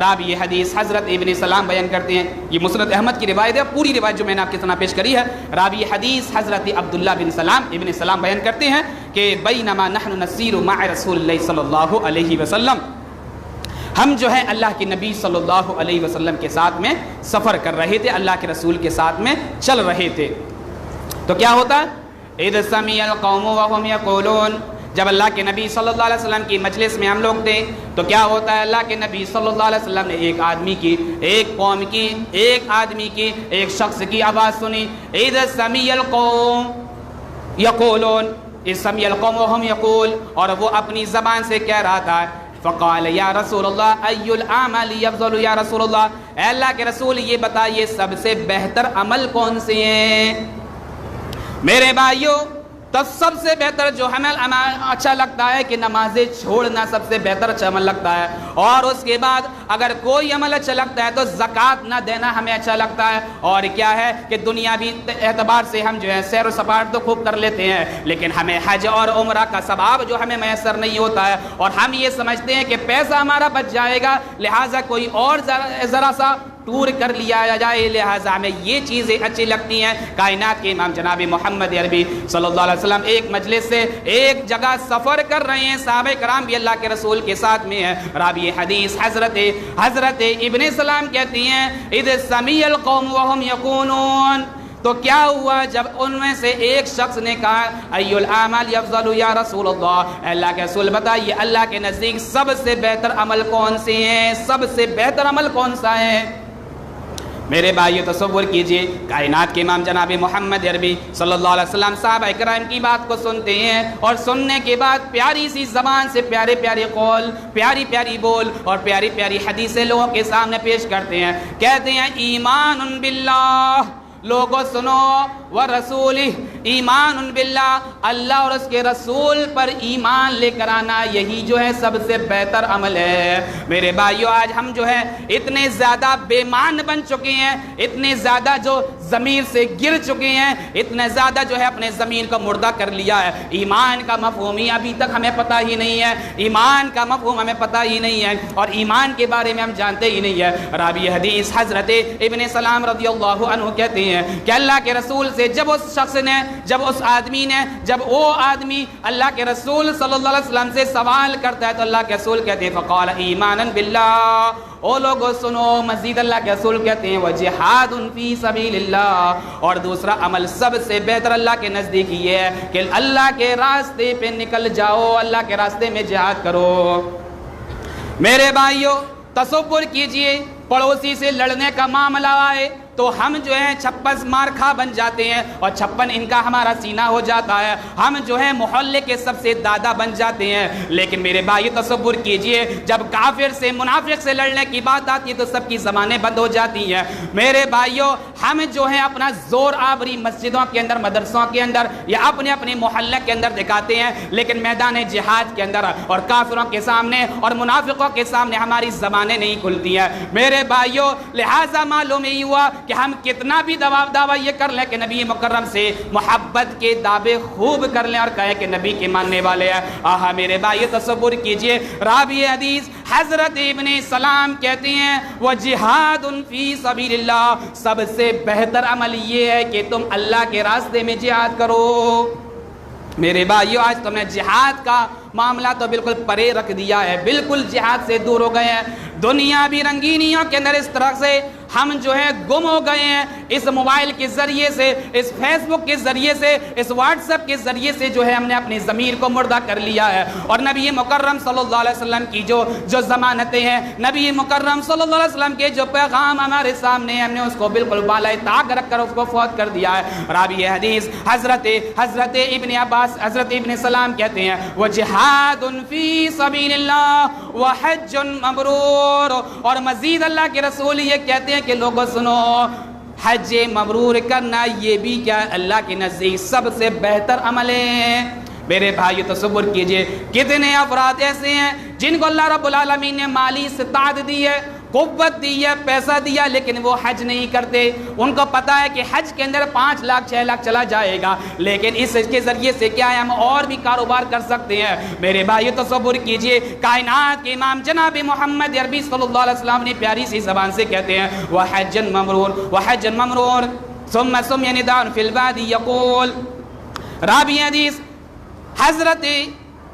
راوی حدیث حضرت ابن سلام بیان کرتے ہیں, یہ مسند احمد کی روایت ہے, پوری روایت جو میں نے آپ کے سامنے پیش کری ہے. راوی حدیث حضرت عبداللہ بن سلام ابن سلام بیان کرتے ہیں کہ بینما نحن نسیر مع رسول اللہ صلی اللہ علیہ وسلم, ہم جو ہے اللہ کے نبی صلی اللہ علیہ وسلم کے ساتھ میں سفر کر رہے تھے, اللہ کے رسول کے ساتھ میں چل رہے تھے. تو کیا ہوتا اذ سمع القوم وهم يقولون, جب اللہ کے نبی صلی اللہ علیہ وسلم کی مجلس میں ہم لوگ تھے تو کیا ہوتا ہے, اللہ کے نبی صلی اللہ علیہ وسلم نے ایک آدمی کی, ایک قوم کی, ایک آدمی کی, ایک شخص کی آواز سنی. اذ سمع القوم یقولون, اذ سمع القوم وهم یقول, اور وہ اپنی زبان سے کہہ رہا تھا فقال یا رسول اللہ ای الاعمال افضل یا رسول اللہ, اے اللہ کے رسول یہ بتائیے سب سے بہتر عمل کون سے ہیں. میرے بھائیو تو سب سے بہتر جو ہمیں اچھا لگتا ہے کہ نمازیں چھوڑنا سب سے بہتر اچھا عمل لگتا ہے, اور اس کے بعد اگر کوئی عمل اچھا لگتا ہے تو زکوٰۃ نہ دینا ہمیں اچھا لگتا ہے. اور کیا ہے کہ دنیاوی اعتبار سے ہم جو ہے سیر و سپاٹ تو خوب کر لیتے ہیں لیکن ہمیں حج اور عمرہ کا ثواب جو ہمیں میسر نہیں ہوتا ہے, اور ہم یہ سمجھتے ہیں کہ پیسہ ہمارا بچ جائے گا لہٰذا کوئی اور ذرا سا ٹور کر لیا جائے, لہٰذا ہمیں یہ چیزیں اچھی لگتی ہیں. کائنات کے امام جناب محمد عربی صلی اللہ علیہ وسلم ایک مجلس سے ایک جگہ سفر کر رہے ہیں, صحابہ کرام بھی اللہ کے رسول کے ساتھ میں ہیں. راوی حدیث حضرت ابن سلام کہتی ہیں اذ سمع القوم وهم یقولون, تو کیا ہوا جب ان میں سے ایک شخص نے کہا ای الاعمال افضل یا رسول اللہ, اللہ کے رسول بتائیے اللہ کے نزدیک سب سے بہتر عمل کون سے ہیں, سب سے بہتر عمل کون سا ہے. میرے بھائیو تصور کیجئے کائنات کے امام جناب محمد عربی صلی اللہ علیہ وسلم صحابہ کرام کی بات کو سنتے ہیں اور سننے کے بعد پیاری سی زبان سے پیارے پیارے قول، پیاری پیاری بول اور پیاری پیاری حدیثیں لوگوں کے سامنے پیش کرتے ہیں. کہتے ہیں ایمان باللہ، لوگوں سنو، ورسولہ، ایمان باللہ، اللہ اور اس کے رسول پر ایمان لے کر آنا، یہی جو ہے سب سے بہتر عمل ہے. میرے بھائیو آج ہم جو ہے اتنے زیادہ بے مان بن چکے ہیں، اتنے زیادہ جو ضمیر سے گر چکے ہیں، اتنے زیادہ جو ہے اپنے ضمیر کو مردہ کر لیا ہے. ایمان کا مفہوم ہی ابھی تک ہمیں پتہ ہی نہیں ہے، ایمان کا مفہوم ہمیں پتہ ہی نہیں ہے اور ایمان کے بارے میں ہم جانتے ہی نہیں ہے. راوی حدیث حضرت ابن سلام رضی اللہ عنہ کہتے ہیں کہ اللہ کے رسول سے جب اس شخص نے، جب اس آدمی نے، جب وہ آدمی اللہ کے رسول صلی اللہ علیہ وسلم سے سوال کرتا ہے تو اللہ کے رسول کہتے ہیں فقال ایمانا باللہ، او لوگوں سنو، مزید اللہ کے رسول کہتے ہیں وجہاد فی سبیل اللہ، اور دوسرا عمل سب سے بہتر اللہ کے نزدیک یہ ہے کہ اللہ کے راستے پہ نکل جاؤ، اللہ کے راستے میں جہاد کرو. میرے بھائیو تصور کیجئے پڑوسی سے لڑنے کا معاملہ آئے تو ہم جو ہے 56 مار کھا بن جاتے ہیں اور 56 ان کا ہمارا سینہ ہو جاتا ہے، ہم جو ہے محلے کے سب سے دادا بن جاتے ہیں. لیکن میرے بھائی تصور کیجئے جب کافر سے، منافق سے لڑنے کی بات آتی ہے تو سب کی زبانیں بند ہو جاتی ہیں. میرے بھائیوں ہم جو ہے اپنا زور آوری مسجدوں کے اندر، مدرسوں کے اندر یا اپنے اپنے محلے کے اندر دکھاتے ہیں، لیکن میدان جہاد کے اندر اور کافروں کے سامنے اور منافقوں کے سامنے ہماری زبانیں نہیں کھلتی ہیں. میرے بھائیوں لہٰذا معلوم ہی ہوا کہ ہم کتنا بھی دعویٰ یہ کر لیں کہ نبی مکرم سے محبت کے دعوے خوب کر لیں اور کہیں کہ نبی کے ماننے والے ہیں. آہا میرے بھائی تصور کیجئے راوی حدیث حضرت ابن سلام کہتے ہیں وجہاد فی سبیل اللہ، سب سے بہتر عمل یہ ہے کہ تم اللہ کے راستے میں جہاد کرو. میرے بھائیو آج تم نے جہاد کا معاملہ تو بالکل پرے رکھ دیا ہے، بالکل جہاد سے دور ہو گئے ہیں. دنیا بھی رنگینیوں کے اندر اس طرح سے ہم جو ہے گم ہو گئے ہیں، اس موبائل کے ذریعے سے، اس فیس بک کے ذریعے سے، اس واٹس ایپ کے ذریعے سے جو ہے ہم نے اپنی ضمیر کو مردہ کر لیا ہے. اور نبی مکرم صلی اللہ علیہ وسلم کی جو ضمانتیں ہیں، نبی مکرم صلی اللہ علیہ وسلم کے جو پیغام ہمارے سامنے ہیں، ہم نے اس کو بالکل بالائے طاق رکھ کر اس کو فوت کر دیا ہے. راوی حدیث حضرت ابن عباس، حضرت ابن سلام کہتے ہیں وجہاد فی سبیل اللہ وحج مبرور، اور مزید اللہ کے رسول یہ کہتے ہیں کہ لوگوں سنو، حج مبرور کرنا یہ بھی کیا اللہ کے نزدیک سب سے بہتر عمل ہے. میرے بھائی تصور کیجئے کتنے افراد ایسے ہیں جن کو اللہ رب العالمین نے مالی استطاعت دی ہے، قوت دی ہے، پیسہ دیا، لیکن وہ حج نہیں کرتے. ان کو پتا ہے کہ حج کے اندر 5 لاکھ 6 لاکھ چلا جائے گا، لیکن اس کے ذریعے سے کیا ہے ہم اور بھی کاروبار کر سکتے ہیں. میرے بھائی تصور کیجئے کائنات کے امام جناب محمد عربی صلی اللہ علیہ وسلم نے پیاری سی زبان سے کہتے ہیں وحجن ممرور وحجن ممرور ثم سمع نداء فی الوادی یقول. راوی حدیث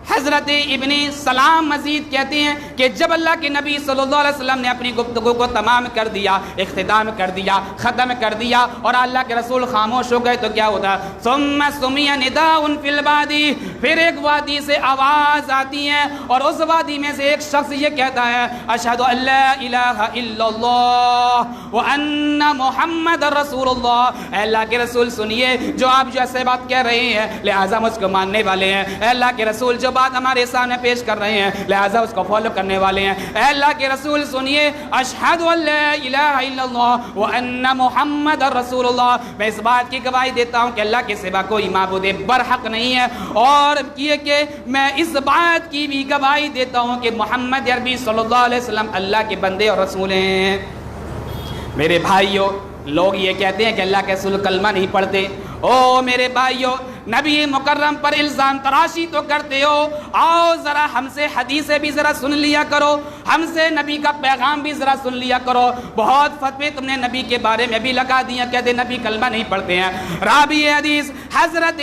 حضرت ابن سلام مزید کہتے ہیں کہ جب اللہ کے نبی صلی اللہ علیہ وسلم نے اپنی گفتگو کو تمام کر دیا، اختتام کر دیا، ختم کر دیا اور اللہ کے رسول خاموش ہو گئے تو کیا ہوتا؟ ثم سمع نداء فی الوادی، پھر ایک وادی سے آواز آتی ہے اور اس وادی میں سے ایک شخص یہ کہتا ہے اشہد ان لا الہ الا اللہ وان محمد رسول اللہ. اے اللہ کے رسول سنیے جو آپ جو ایسے بات کہہ رہے ہیں لہٰذا ہم اس کو ماننے والے ہیں. اے اللہ کے رسول جو بات ہمارے سامنے پیش کر رہے ہیں لہٰذا اس کو فالو کرنے والے ہیں. اے اللہ کے رسول سنیے اشہد ان لا الہ الا اللہ وان محمد رسول اللہ، میں اس بات کی گواہی دیتا ہوں کہ اللہ کے سوا کوئی معبود برحق نہیں ہے، اور یہ کہ میں اس بات کی بھی گواہی دیتا ہوں کہ محمد عربی صلی اللہ علیہ وسلم اللہ کے بندے اور رسول ہیں. میرے بھائیوں لوگ یہ کہتے ہیں کہ اللہ کے رسول کلمہ نہیں پڑھتے. او میرے بھائیوں نبی مکرم پر الزام تراشی تو کرتے ہو، آؤ ذرا ہم سے حدیثیں بھی ذرا سن لیا کرو، ہم سے نبی کا پیغام بھی ذرا سن لیا کرو. بہت فتوے تم نے نبی کے بارے میں بھی لگا دیا، کہتے نبی کلمہ نہیں پڑھتے ہیں. راوی حدیث حضرت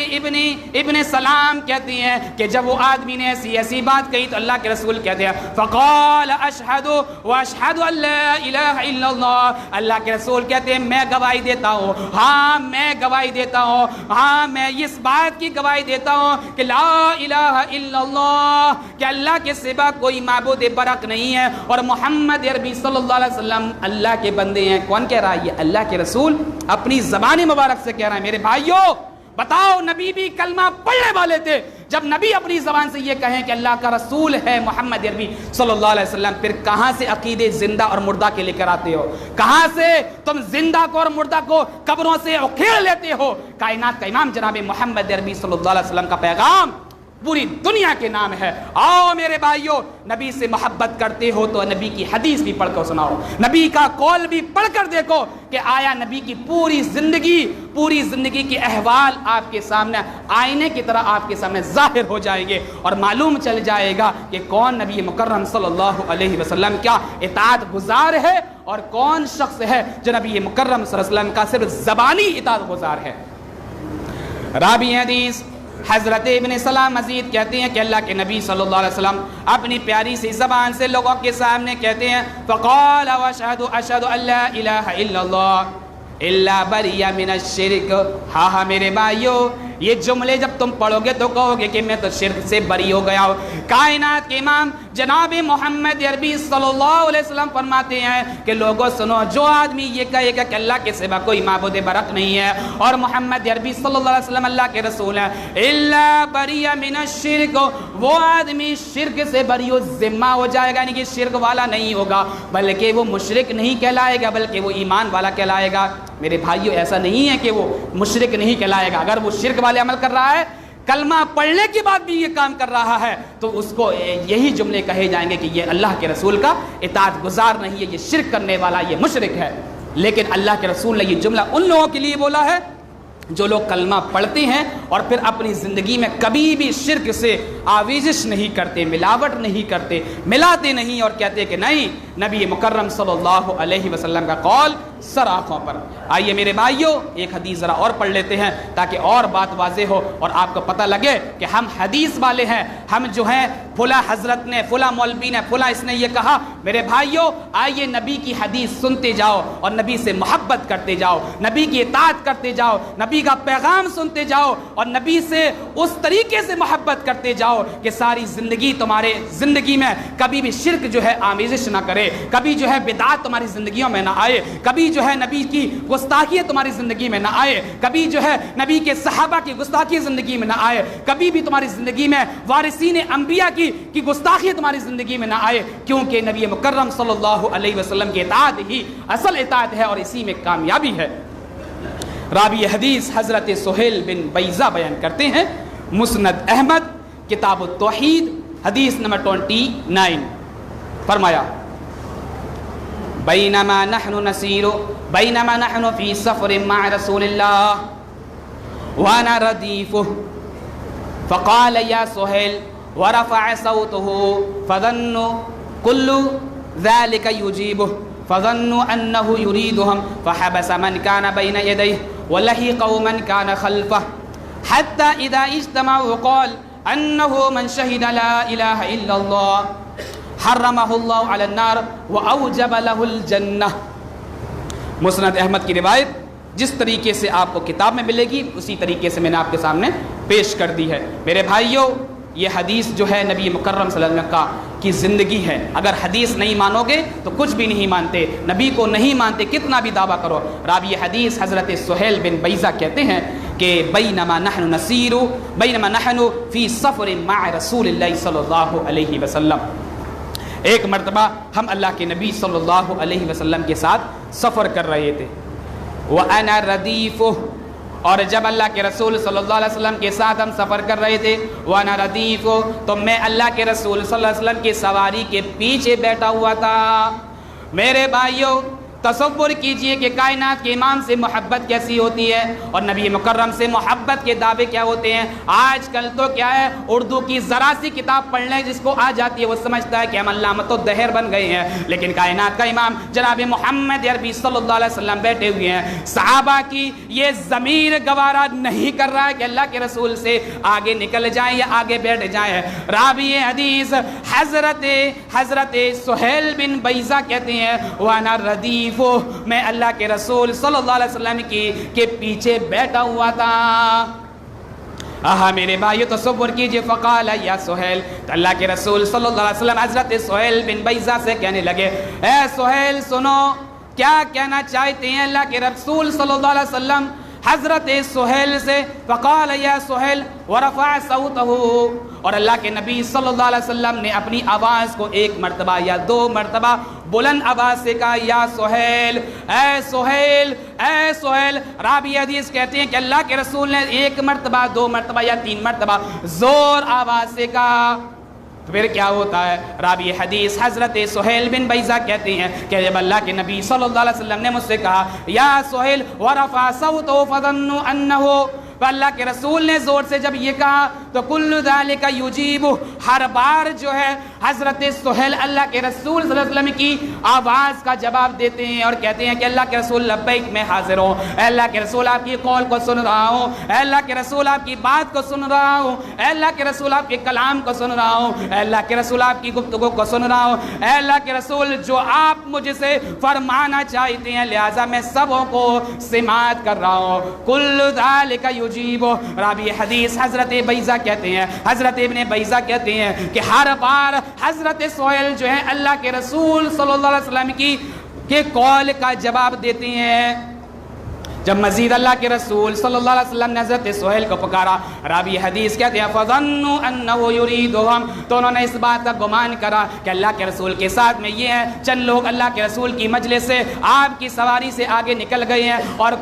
ابن سلام کہتی ہیں کہ جب وہ آدمی نے ایسی بات کہی تو اللہ کے رسول کہتے ہیں فقال اشہد واشہد ان لا الہ الا اللہ، اللہ کے رسول کہتے ہیں میں گواہی دیتا ہوں، ہاں میں گواہی دیتا ہوں، ہاں میں اس بات کی گواہی دیتا ہوں کہ لا الہ الا اللہ، کہ اللہ کے سوا کوئی معبود برحق نہیں ہے، اور محمد عربی صلی اللہ علیہ وسلم اللہ کے بندے ہیں۔ کون کہہ رہا ہے؟ یہ اللہ کے رسول اپنی زبان مبارک سے کہہ رہا ہے۔ میرے بھائیوں بتاؤ، نبی بھی کلمہ پڑھنے والے تھے، جب نبی اپنی زبان سے یہ کہیں کہ اللہ کا رسول ہے محمد عربی صلی اللہ علیہ وسلم، پھر کہاں سے عقیدے زندہ اور مردہ کے لے کر آتے ہو؟ کہاں سے تم زندہ کو اور مردہ کو قبروں سے اکھیڑ لیتے ہو؟ کائنات کا امام جناب محمد عربی صلی اللہ علیہ وسلم کا پیغام پوری دنیا کے نام ہے۔ آؤ میرے بھائیوں، نبی سے محبت کرتے ہو تو نبی کی حدیث بھی پڑھ کر سناؤ، نبی کا قول بھی پڑھ کر دیکھو کہ آیا نبی کی پوری زندگی کے احوال آپ کے سامنے آئینے کی طرح آپ کے سامنے ظاہر ہو جائیں گے، اور معلوم چل جائے گا کہ کون نبی مکرم صلی اللہ علیہ وسلم کیا اطاعت گزار ہے اور کون شخص ہے جو نبی مکرم صلی اللہ علیہ وسلم کا صرف زبانی اطاعت گزار ہے۔ راوی حدیث حضرت ابن سلام مزید کہتے ہیں کہ اللہ کے نبی صلی اللہ علیہ وسلم اپنی پیاری سی زبان سے لوگوں کے سامنے کہتے ہیں فقال واشهد اشهد ان لا الہ الا اللہ الا بری من الشرک۔ ہاں میرے بھائیو، یہ جملے جب تم پڑھو گے تو کہو گے کہ میں تو شرک سے بری ہو گیا ہوں۔ کائنات کے امام جناب محمد عربی صلی اللہ علیہ وسلم فرماتے ہیں کہ لوگوں سنو، جو آدمی یہ کہے گا کہ اللہ کے سوا کوئی معبود برحق نہیں ہے اور محمد عربی صلی اللہ علیہ وسلم اللہ کے رسول ہیں، الا بری من الشرک، وہ آدمی شرک سے بری و ذمہ ہو جائے گا، یعنی کہ شرک والا نہیں ہوگا، بلکہ وہ مشرک نہیں کہلائے گا بلکہ وہ ایمان والا کہلائے گا۔ میرے بھائیو، ایسا نہیں ہے کہ وہ مشرک نہیں کہلائے گا، اگر وہ شرک والے عمل کر رہا ہے، کلمہ پڑھنے کے بعد بھی یہ کام کر رہا ہے، تو اس کو یہی جملے کہے جائیں گے کہ یہ اللہ کے رسول کا اطاعت گزار نہیں ہے، یہ شرک کرنے والا، یہ مشرک ہے۔ لیکن اللہ کے رسول نے یہ جملہ ان لوگوں کے لیے بولا ہے جو لوگ کلمہ پڑھتے ہیں اور پھر اپنی زندگی میں کبھی بھی شرک سے آویزش نہیں کرتے، ملاوٹ نہیں کرتے، ملاتے نہیں، اور کہتے کہ نہیں، نبی مکرم صلی اللہ علیہ وسلم کا قول سر آنکھوں پر۔ آئیے میرے بھائیوں، ایک حدیث ذرا اور پڑھ لیتے ہیں تاکہ اور بات واضح ہو اور آپ کو پتہ لگے کہ ہم حدیث والے ہیں، ہم جو ہیں فلاں حضرت نے، فلاں مولوی نے، فلاں اس نے یہ کہا۔ میرے بھائیوں، آئیے نبی کی حدیث سنتے جاؤ اور نبی سے محبت کرتے جاؤ، نبی کی اطاعت کرتے جاؤ، نبی کا پیغام سنتے جاؤ اور نبی سے اس طریقے سے محبت کرتے جاؤ کہ ساری زندگی تمہارے زندگی میں کبھی بھی شرک جو ہے آمیزش نہ کرے، کبھی جو ہے بدعات تمہاری زندگیوں میں نہ آئے، کبھی جو ہے نبی کی گستاخی تمہاری زندگی میں نہ آئے، کبھی جو ہے نبی کے صحابہ کی گستاخی زندگی میں نہ آئے، کبھی بھی تمہاری زندگی میں وارثین انبیاء کی گستاخی تمہاری زندگی میں نہ آئے، کیونکہ نبی مکرم صلی اللہ علیہ وسلم کی اطاعت ہی اصل اطاعت ہے اور اسی میں کامیابی ہے۔ راوی حدیث حضرت سہیل بن بیضہ بیان کرتے ہیں، مسند احمد کتاب التوحید حدیث نمبر 29، فرمایا بینما نحن فی سفر مع رسول اللہ وانا ردیفہ فقال یا سہیل ورفع صوته فظنوا كل ذلك يجيبه فظنوا أنه يريدهم فحبس من كان بين يديه ولحقوا من كان خلفه حتى إذا اجتمعوا قال أنه من شهد لا إله إلا الله حرمه الله على النار وأوجب له الجنة۔ مسند احمد کی روایت جس طریقے سے آپ کو کتاب میں ملے گی اسی طریقے سے میں نے آپ کے سامنے پیش کر دی ہے۔ میرے بھائیوں، یہ حدیث جو ہے نبی مکرم صلی اللہ علیہ وسلم کی زندگی ہے، اگر حدیث نہیں مانو گے تو کچھ بھی نہیں مانتے، نبی کو نہیں مانتے کتنا بھی دعویٰ کرو۔ راوی حدیث حضرت سہیل بن بیضہ کہتے ہیں کہ بینما نحن فی سفر مع رسول اللہ صلی اللہ علیہ وسلم، ایک مرتبہ ہم اللہ کے نبی صلی اللہ علیہ وسلم کے ساتھ سفر کر رہے تھے، وَأَنَا رَدِيفُهُ، اور جب اللہ کے رسول صلی اللہ علیہ وسلم کے ساتھ ہم سفر کر رہے تھے، وَأَنَا رَدِيفُهُ، تو میں اللہ کے رسول صلی اللہ علیہ وسلم کی سواری کے پیچھے بیٹھا ہوا تھا۔ میرے بھائیوں، تصور کیجئے کہ کائنات کے امام سے محبت کیسی ہوتی ہے اور نبی مکرم سے محبت کے دعوے کیا ہوتے ہیں۔ آج کل تو کیا ہے، اردو کی ذرا سی کتاب پڑھ لیں جس کو آ جاتی ہے وہ سمجھتا ہے کہ ہم علامت الدہر بن گئے ہیں، لیکن کائنات کا امام جناب محمد عربی صلی اللہ علیہ وسلم بیٹھے ہوئے ہیں۔ صحابہ کی یہ ضمیر گوارا نہیں کر رہا ہے کہ اللہ کے رسول سے آگے نکل جائیں یا آگے بیٹھ جائیں۔ راوی حدیث حضرت سہیل بن بیضہ کہتے ہیں وانا ردیف، میں اللہ کے رسول صلی اللہ علیہ وسلم کے پیچھے بیٹھا ہوا تھا۔ میرے بھائیو تصور کیجئے، فقال یا سہیل، تو اللہ کے رسول صلی اللہ علیہ وسلم حضرت سہیل بن بیضہ سے کہنے لگے، اے سہیل سنو، کیا کہنا چاہتے ہیں اللہ کے رسول صلی اللہ علیہ وسلم حضرت سہیل سے؟ فقال یا سہیل ورفع صوتہ، اور اللہ کے نبی صلی اللہ علیہ وسلم نے اپنی آواز کو ایک مرتبہ یا دو مرتبہ بلند آواز سے کہا، یا سہیل، اے سہیل، اے سہیل۔ راوی حدیث کہتے ہیں کہ اللہ کے رسول نے ایک مرتبہ، دو مرتبہ یا تین مرتبہ زور آواز سے کہا۔ پھر کیا ہوتا ہے؟ راوی حدیث حضرت سہیل بن بیضہ کہتے ہیں کہ جب اللہ کے نبی صلی اللہ علیہ وسلم نے مجھ سے کہا یا سہیل ورفع صوتہ فظنوا انہ، تو اللہ کے رسول نے زور سے جب یہ کہا تو کل ذالک یجیب، ہر بار جو ہے حضرت سہیل اللہ کے رسول صلی اللہ علیہ وسلم کی آواز کا جواب دیتے ہیں اور کہتے ہیں کہ اللہ کے رسول لبیک، میں حاضر ہوں، اے اللہ کے رسول آپ کی قول کو سن رہا ہوں، اے اللہ کے رسول آپ کی بات کو سن رہا ہوں، اے اللہ کے رسول آپ کے کلام کو سن رہا ہوں، اے اللہ کے رسول آپ کی گفتگو کو سن رہا ہوں، اے اللہ کے رسول جو آپ مجھ سے فرمانا چاہتے ہیں لہٰذا میں سبوں کو سماعت کر رہا ہوں۔ کل ذالک یجیب، راوی حدیث حضرت بیضہ کہتے ہیں، حضرت ابن بیضہ کہتے ہیں کہ ہر بار حضرت سہیل جو ہے اللہ کے رسول صلی اللہ علیہ وسلم کی قول کا جواب دیتے ہیں۔ جب مزید اللہ کے رسول صلی اللہ علیہ وسلم نے حضرت سہیل کو پکارا، راوی حدیث کہتے ہیں فظنوا انہ یریدہم، تو انہوں نے اس بات کا گمان کرا کہ اللہ کے رسول کے ساتھ میں یہ ہے چند لوگ اللہ کے رسول کی مجلس سے آپ کی سواری سے آگے نکل گئے ہیں اور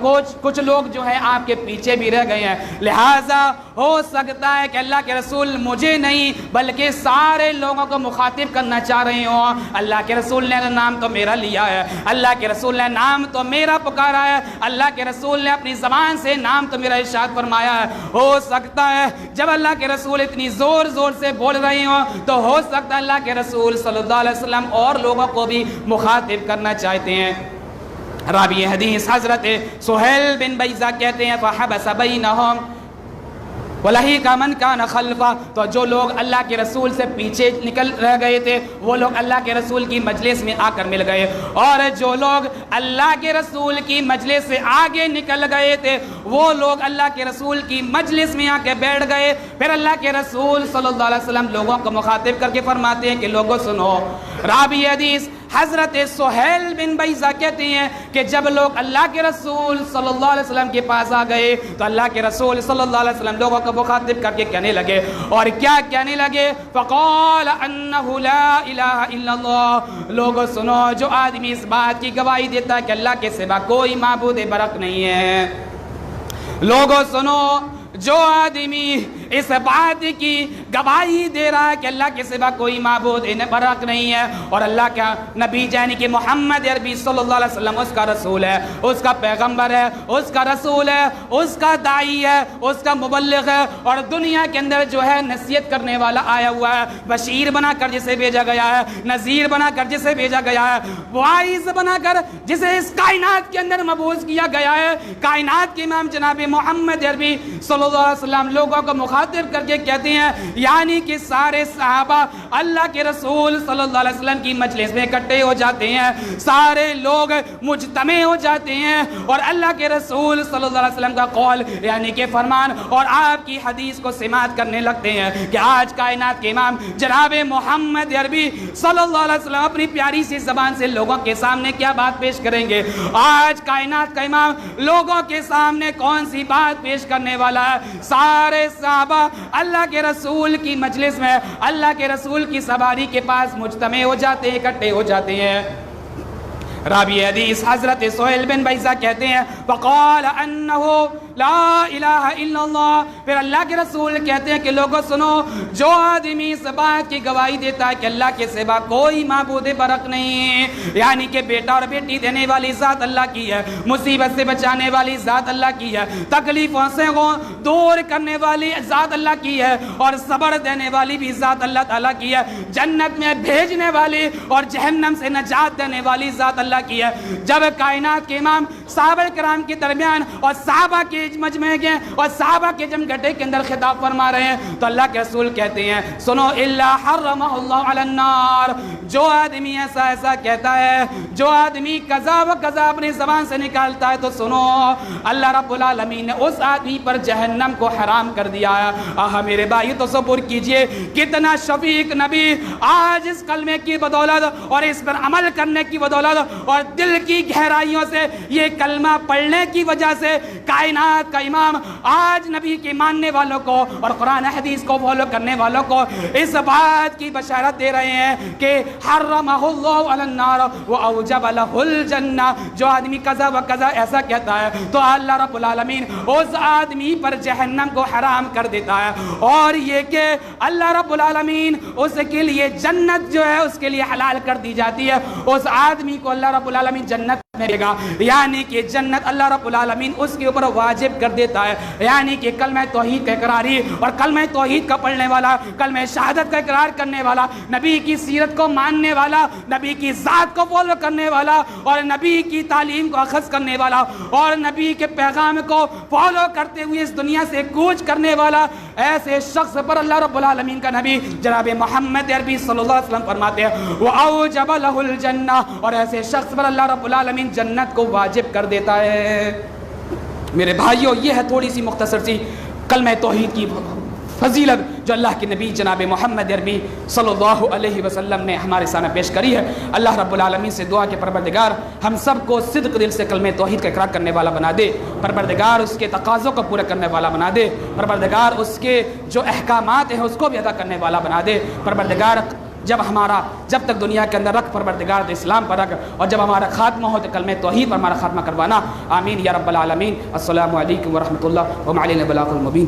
کچھ لوگ جو ہیں آپ کے پیچھے بھی رہ گئے ہیں، لہٰذا ہو سکتا ہے کہ اللہ کے رسول مجھے نہیں بلکہ سارے لوگوں کو مخاطب کرنا چاہ رہے ہوں۔ اللہ کے رسول نے نام تو میرا لیا ہے، اللہ کے رسول نے نام تو میرا پکارا ہے، اللہ کے رسول نے اپنی زبان سے نام تو میرا ارشاد فرمایا ہے۔ ہو سکتا ہے جب اللہ کے رسول اتنی زور زور سے بول رہے ہوں تو ہو سکتا ہے اللہ کے رسول صلی اللہ علیہ وسلم اور لوگوں کو بھی مخاطب کرنا چاہتے ہیں۔ راوی حدیث حضرت سہیل بن بیضہ کہتے ہیں فحبس بینہم وَلَهِكَ مَنْ كَانَ خَلْفَ، تو جو لوگ اللہ کے رسول سے پیچھے نکل رہ گئے تھے وہ لوگ اللہ کے رسول کی مجلس میں آ کر مل گئے، اور جو لوگ اللہ کے رسول کی مجلس سے آگے نکل گئے تھے وہ لوگ اللہ کے رسول کی مجلس میں آ کے بیٹھ گئے۔ پھر اللہ کے رسول صلی اللہ علیہ وسلم لوگوں کو مخاطب کر کے فرماتے ہیں کہ لوگوں سنو، راوی حدیث حضرت سہیل بن بیضہ کہتے ہیں کہ جب لوگ اللہ کے رسول صلی اللہ علیہ وسلم کے پاس آ گئے تو اللہ کے رسول صلی اللہ علیہ وسلم لوگوں کو مخاطب کر کے کہنے لگے، اور کیا کہنے لگے؟ فقال انہ لا الہ الا اللہ، لوگوں سنو، جو آدمی اس بات کی گواہی دیتا ہے کہ اللہ کے سوا کوئی معبود برحق نہیں ہے، لوگوں سنو، جو آدمی اس بات کی گواہی دے رہا ہے کہ اللہ کے سوا کوئی معبود برحق نہیں ہے اور اللہ کا نبی یعنی کہ محمد عربی صلی اللہ علیہ وسلم اس کا رسول ہے، اس کا پیغمبر ہے، اس کا رسول ہے، اس کا داعی ہے، اس کا مبلغ ہے، اور دنیا کے اندر جو ہے نصیحت کرنے والا آیا ہوا ہے، بشیر بنا کر جسے بھیجا گیا ہے، نذیر بنا کر جسے بھیجا گیا ہے، واعظ بنا کر جسے اس کائنات کے اندر مبعوث کیا گیا ہے۔ کائنات کے امام جناب محمد عربی صلی اللہ علیہ وسلم لوگوں کو مخاطب کر کے کہتے ہیں یعنی کہ سارے صحابہ اللہ کے رسول صلی اللہ علیہ وسلم کی مجلس میں اکٹھے ہو جاتے ہیں، سارے لوگ مجتمع ہو جاتے ہیں اور اللہ کے رسول صلی اللہ علیہ وسلم کا قول یعنی کہ فرمان اور آپ کی حدیث کو سماعت کرنے لگتے ہیں کہ آج کائنات کے امام جناب محمد عربی صلی اللہ علیہ وسلم اپنی پیاری سی زبان سے لوگوں کے سامنے کیا بات پیش کریں گے۔ آج کائنات کا امام لوگوں کے سامنے کون سی بات پیش کرنے والا ہے؟ سارے صحابہ اللہ کے رسول کی مجلس میں اللہ کے رسول کی سواری کے پاس مجتمع ہو جاتے ہیں، اکٹھے ہو جاتے ہیں۔ راوی حدیث حضرت سہیل بن بیضہ کہتے ہیں فقال انہ لا الہ الا اللہ. پھر اللہ کے رسول کہتے ہیں کہ لوگوں سنو، جو آدمی اس بات کی گواہی دیتا ہے کہ اللہ کے سوا کوئی معبود برحق نہیں، یعنی کہ بیٹا اور بیٹی دینے والی ذات اللہ کی ہے، مصیبت سے بچانے والی ذات اللہ کی ہے، تکلیفوں سے دور کرنے والی ذات اللہ کی ہے، اور صبر دینے والی بھی ذات اللہ تعالیٰ کی ہے، جنت میں بھیجنے والی اور جہنم سے نجات دینے والی ذات اللہ کی ہے. جب کائنات کے امام صحابہ کرام کے درمیان اور صحابہ کے مجمع کے اور صحابہ کے جمگٹے کے اندر خطاب فرما رہے ہیں تو اللہ کے رسول کہتے ہیں سنو، الا حرمہ اللہ علی النار، جو آدمی ایسا کہتا ہے، جو آدمی قضا و قضا اپنی زبان سے نکالتا ہے، تو سنو اللہ رب العالمین نے اس آدمی پر جہنم کو حرام کر دیا ہے. آہا میرے بھائی تصور کیجئے کتنا شفیق نبی آج اس کلمے کی بدولت اور اس پر عمل کرنے کی بدولت اور دل کی گہرائیوں سے یہ کلمہ پڑھنے کی وجہ سے کائنات کا امام آج نبی کے ماننے والوں کو اور قرآن حدیث کو فالو کرنے والوں کو اس بات کی بشارت دے رہے ہیں کہ حرمہ اللہ علی النار واوجب لہ الجنہ. جو آدمی قضا و قضا ایسا کہتا ہے تو اللہ رب العالمین اس آدمی پر جہنم کو حرام کر دیتا ہے، اور یہ کہ اللہ رب العالمین اس کے لیے جنت جو ہے اس کے لیے حلال کر دی جاتی ہے. اس آدمی کو اللہ رب العالمین جنت میں دے گا، یعنی کہ جنت اللہ رب العالمین اس کے اوپر واجب کر دیتا ہے. یعنی کہ کلمہ توحید کا اقراری اور کلمہ توحید کا پڑھنے والا، کلمہ شہادت کا اقرار کرنے والا، نبی کی سیرت کو ماننے والا، نبی کی ذات کو فالو کرنے والا اور نبی کی تعلیم کو اخذ کرنے والا اور نبی کے پیغام کو فالو کرتے ہوئے اس دنیا سے کوچ کرنے والا، ایسے شخص پر اللہ رب العالمین کا نبی جناب محمد عربی صلی اللہ علیہ وسلم فرماتے ہیں وَأَوْجَبَ لَهُ الْجَنَّةَ، اور ایسے شخص پر اللہ رب العالمین جنت کو واجب کر دیتا ہے. میرے بھائیوں، یہ ہے تھوڑی سی مختصر سی کلمہ توحید کی فضیلت جو اللہ کے نبی جناب محمد عربی صلی اللہ علیہ وسلم نے ہمارے سامنے پیش کری ہے. اللہ رب العالمین سے دعا کہ پروردگار ہم سب کو صدق دل سے کلمہ توحید کا اقرار کرنے والا بنا دے، پروردگار اس کے تقاضوں کو پورا کرنے والا بنا دے، پروردگار اس کے جو احکامات ہیں اس کو بھی ادا کرنے والا بنا دے. پروردگار جب تک دنیا کے اندر رکھ پروردگار اسلام پر رکھ، اور جب ہمارا خاتمہ ہو تو کلمہ توحید پر ہمارا خاتمہ کروانا. آمین یا رب العالمین. السلام علیکم ورحمۃ اللہ وعلینا البلاغ المبین.